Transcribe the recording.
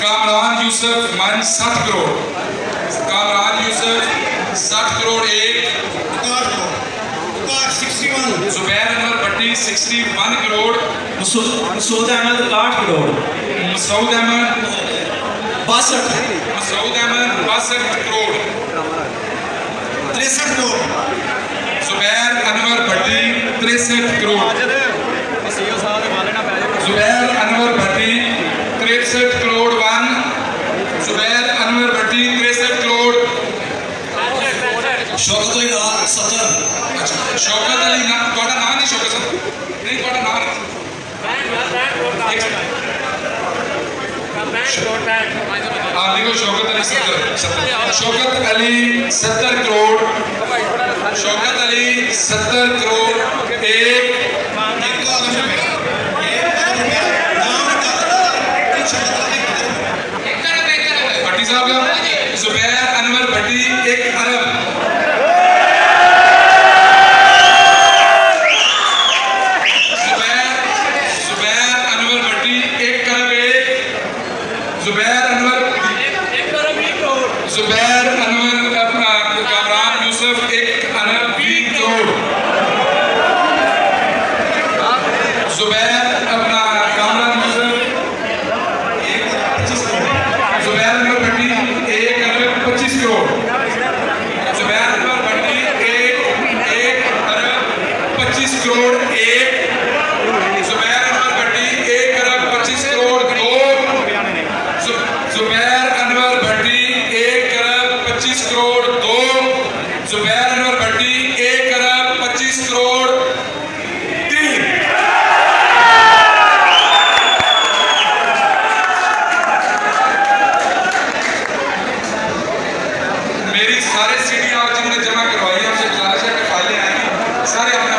कामरान यूसुफ मन 60 करोड़, कामरान यूसुफ 60 करोड़ एक, जुबैर अनवर भट्टी 61 करोड़, मसूद अहमद 61 करोड़, मसूद अहमद 62 करोड़, 63 करोड़, जुबैर अनवर भट्टी 63 करोड़, जुबैर अनवर भट्टी 63 करोड़ 1, जुबैर अनवर भट्टी 63 करोड़, शौकत अली 70, शौकत अली ना थोड़ा नाम नहीं, शौकत नहीं थोड़ा नाम लिखो, शौकत अली 70, शौकत अली 70 करोड़, शौकत अली 70 करोड़ एक, भट्टी साहब का जुबैर अनवर भट्टी 1 अरब, जुबैर अनवर भट्टी 1 अरब 1, जुबैर अनवर अपना कामरान यूसुफ 1 अरब 20 करोड़, जुबैर अपना कामरान यूसुफ जुबैर अनवर भट्टी 1 अरब 25 करोड़, जुबैर अनवर भट्टी 1 अरब 25 करोड़ 1, जुबैर अनवर भट्टी 1 अरब 25 करोड़ 2, जुबैर अनवर भट्टी 1 अरब 25 करोड़ 2, जुबैर अनवर भट्टी 1 अरब 25 करोड़ 3। मेरी सारे सीढ़ियाँ जिन्होंने जमा करवाई है, हमसे गुजारिश है कि फाइलें आएंगी, सारे अपना